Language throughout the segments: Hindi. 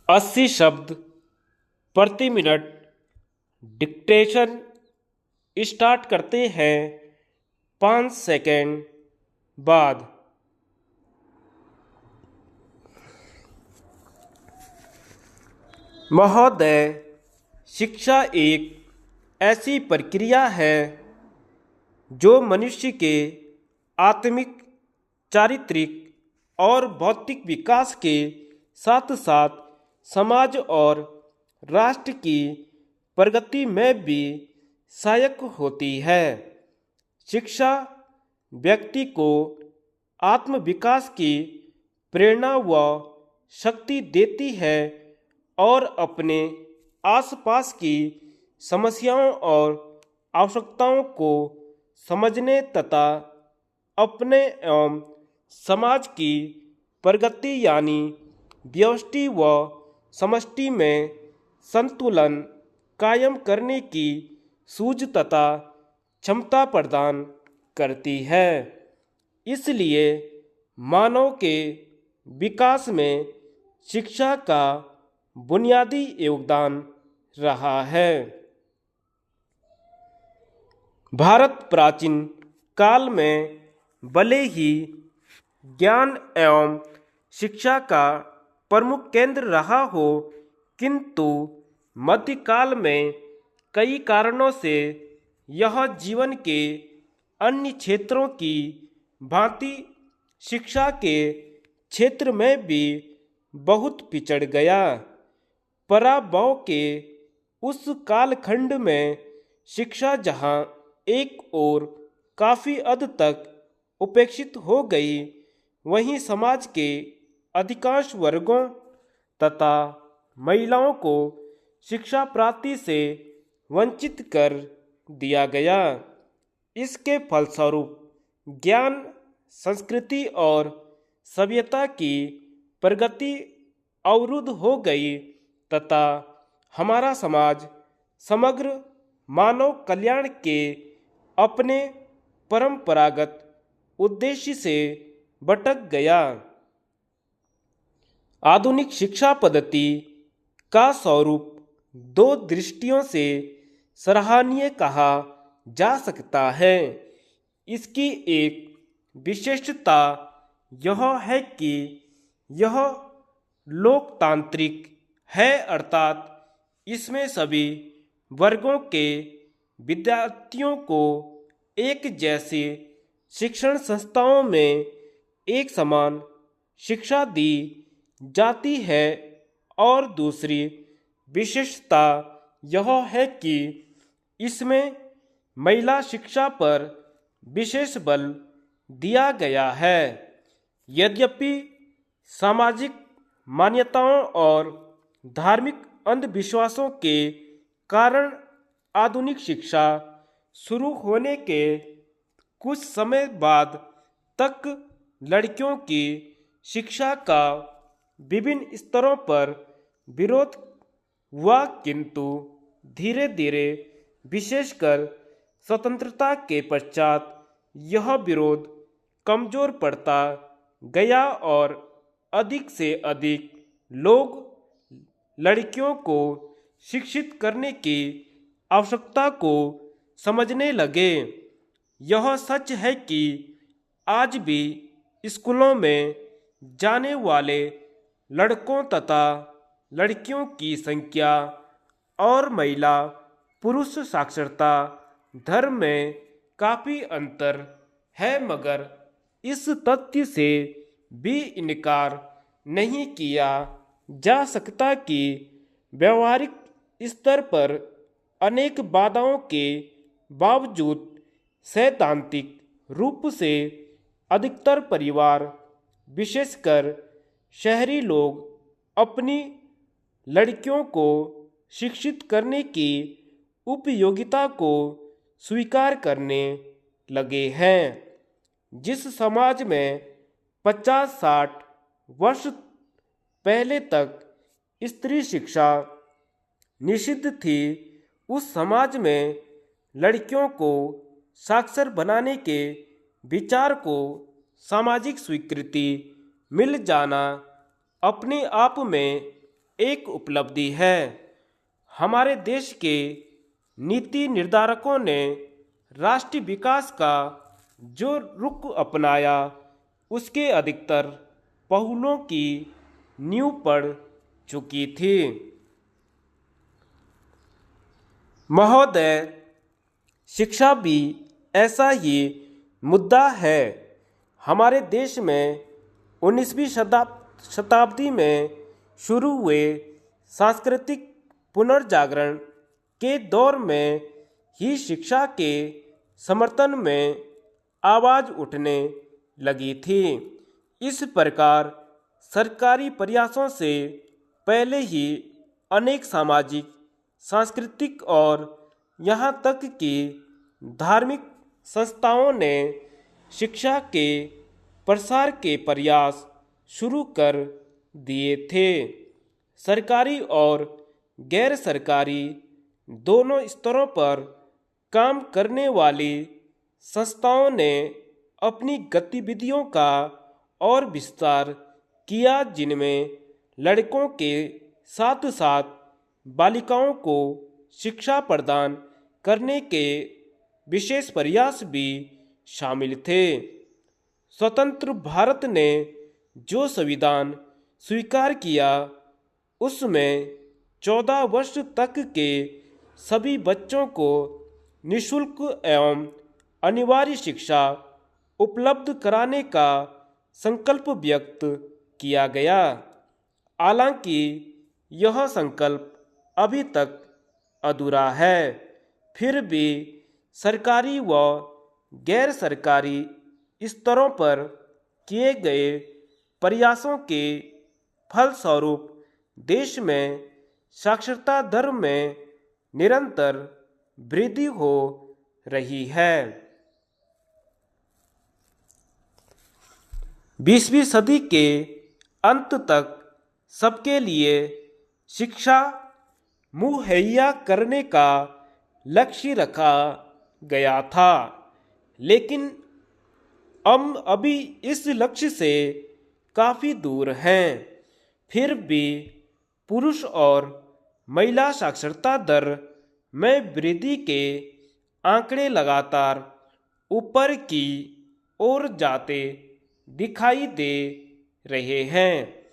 80 शब्द प्रति मिनट डिक्टेशन स्टार्ट करते हैं 5 सेकंड बाद। महोदय, शिक्षा एक ऐसी प्रक्रिया है जो मनुष्य के आत्मिक, चारित्रिक और भौतिक विकास के साथ साथ समाज और राष्ट्र की प्रगति में भी सहायक होती है। शिक्षा व्यक्ति को आत्म विकास की प्रेरणा व शक्ति देती है और अपने आसपास की समस्याओं और आवश्यकताओं को समझने तथा अपने एवं समाज की प्रगति यानी व्यष्टि व समष्टि में संतुलन कायम करने की सूझ तथा क्षमता प्रदान करती है। इसलिए मानव के विकास में शिक्षा का बुनियादी योगदान रहा है। भारत प्राचीन काल में भले ही ज्ञान एवं शिक्षा का प्रमुख केंद्र रहा हो, किंतु मध्यकाल में कई कारणों से यह जीवन के अन्य क्षेत्रों की भांति शिक्षा के क्षेत्र में भी बहुत पिछड़ गया। पराभव के उस कालखंड में शिक्षा जहां एक ओर काफ़ी हद तक उपेक्षित हो गई, वहीं समाज के अधिकांश वर्गों तथा महिलाओं को शिक्षा प्राप्ति से वंचित कर दिया गया। इसके फलस्वरूप ज्ञान, संस्कृति और सभ्यता की प्रगति अवरुद्ध हो गई तथा हमारा समाज समग्र मानव कल्याण के अपने परंपरागत उद्देश्य से भटक गया। आधुनिक शिक्षा पद्धति का स्वरूप दो दृष्टियों से सराहनीय कहा जा सकता है। इसकी एक विशेषता यह है कि यह लोकतांत्रिक है, अर्थात इसमें सभी वर्गों के विद्यार्थियों को एक जैसे शिक्षण संस्थाओं में एक समान शिक्षा दी जाती है। और दूसरी विशेषता यह है कि इसमें महिला शिक्षा पर विशेष बल दिया गया है। यद्यपि सामाजिक मान्यताओं और धार्मिक अंधविश्वासों के कारण आधुनिक शिक्षा शुरू होने के कुछ समय बाद तक लड़कियों की शिक्षा का विभिन्न स्तरों पर विरोध हुआ, किंतु धीरे धीरे विशेषकर स्वतंत्रता के पश्चात यह विरोध कमजोर पड़ता गया और अधिक से अधिक लोग लड़कियों को शिक्षित करने की आवश्यकता को समझने लगे। यह सच है कि आज भी स्कूलों में जाने वाले लड़कों तथा लड़कियों की संख्या और महिला पुरुष साक्षरता दर में काफ़ी अंतर है, मगर इस तथ्य से भी इनकार नहीं किया जा सकता कि व्यवहारिक स्तर पर अनेक बाधाओं के बावजूद सैद्धांतिक रूप से अधिकतर परिवार, विशेषकर शहरी लोग, अपनी लड़कियों को शिक्षित करने की उपयोगिता को स्वीकार करने लगे हैं। जिस समाज में 50-60 वर्ष पहले तक स्त्री शिक्षा निषिद्ध थी, उस समाज में लड़कियों को साक्षर बनाने के विचार को सामाजिक स्वीकृति मिल जाना अपने आप में एक उपलब्धि है। हमारे देश के नीति निर्धारकों ने राष्ट्रीय विकास का जो रुख अपनाया, उसके अधिकतर पहलुओं की नींव पड़ चुकी थी। महोदय, शिक्षा भी ऐसा ही मुद्दा है। हमारे देश में 19वीं शताब्दी में शुरू हुए सांस्कृतिक पुनर्जागरण के दौर में ही शिक्षा के समर्थन में आवाज़ उठने लगी थी। इस प्रकार सरकारी प्रयासों से पहले ही अनेक सामाजिक, सांस्कृतिक और यहाँ तक कि धार्मिक संस्थाओं ने शिक्षा के प्रसार के प्रयास शुरू कर दिए थे। सरकारी और गैर सरकारी दोनों स्तरों पर काम करने वाली संस्थाओं ने अपनी गतिविधियों का और विस्तार किया, जिनमें लड़कों के साथ साथ बालिकाओं को शिक्षा प्रदान करने के विशेष प्रयास भी शामिल थे। स्वतंत्र भारत ने जो संविधान स्वीकार किया, उसमें 14 वर्ष तक के सभी बच्चों को निःशुल्क एवं अनिवार्य शिक्षा उपलब्ध कराने का संकल्प व्यक्त किया गया। हालांकि यह संकल्प अभी तक अधूरा है, फिर भी सरकारी व गैर सरकारी स्तरों पर किए गए प्रयासों के फलस्वरूप देश में साक्षरता दर में निरंतर वृद्धि हो रही है। 20वीं सदी के अंत तक सबके लिए शिक्षा मुहैया करने का लक्ष्य रखा गया था, लेकिन हम अभी इस लक्ष्य से काफ़ी दूर हैं। फिर भी पुरुष और महिला साक्षरता दर में वृद्धि के आंकड़े लगातार ऊपर की ओर जाते दिखाई दे रहे हैं।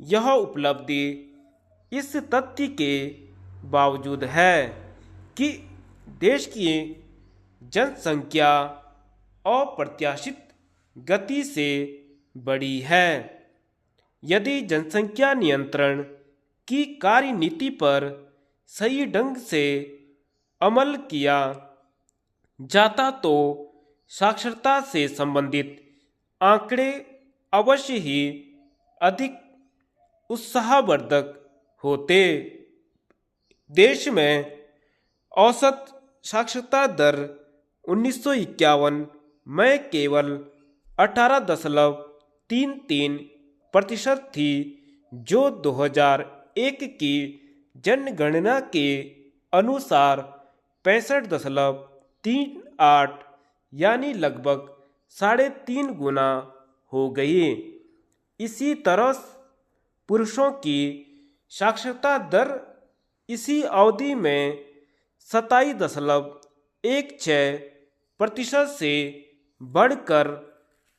यह उपलब्धि इस तथ्य के बावजूद है कि देश की जनसंख्या अप्रत्याशित गति से बढ़ी है। यदि जनसंख्या नियंत्रण की कार्यनीति पर सही ढंग से अमल किया जाता तो साक्षरता से संबंधित आंकड़े अवश्य ही अधिक उत्साहवर्धक होते। देश में औसत साक्षरता दर 1951 में केवल 18.33% थी, जो 2001 की जनगणना के अनुसार 65.38 यानी लगभग 3.5 गुना हो गई। इसी तरह पुरुषों की साक्षरता दर इसी अवधि में 27.16% से बढ़कर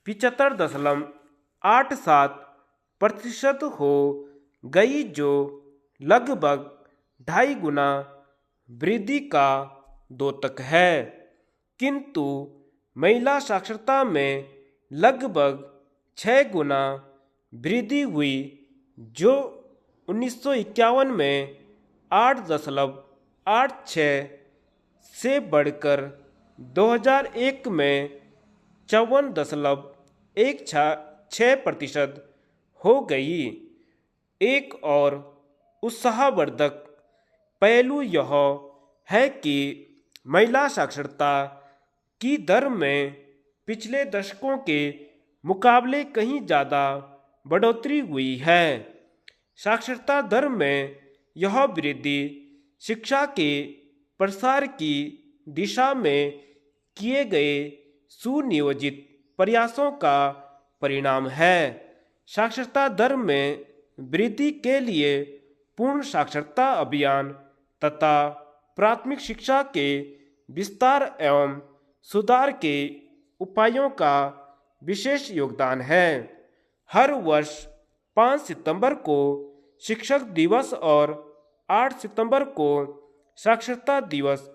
75.87% हो गई, जो लगभग 2.5 गुना वृद्धि का द्योतक है। किंतु महिला साक्षरता में लगभग 6 गुना वृद्धि हुई, जो 1951 में 8.86 से बढ़कर 2001 में 54.16% हो गई। एक और उत्साहवर्धक पहलू यह है कि महिला साक्षरता की दर में पिछले दशकों के मुकाबले कहीं ज़्यादा बढ़ोतरी हुई है। साक्षरता दर में यह वृद्धि शिक्षा के प्रसार की दिशा में किए गए सुनियोजित प्रयासों का परिणाम है। साक्षरता दर में वृद्धि के लिए पूर्ण साक्षरता अभियान तथा प्राथमिक शिक्षा के विस्तार एवं सुधार के उपायों का विशेष योगदान है। हर वर्ष 5 सितंबर को शिक्षक दिवस और 8 सितंबर को साक्षरता दिवस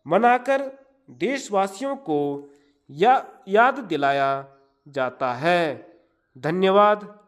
मनाकर देशवासियों को याद दिलाया जाता है। धन्यवाद।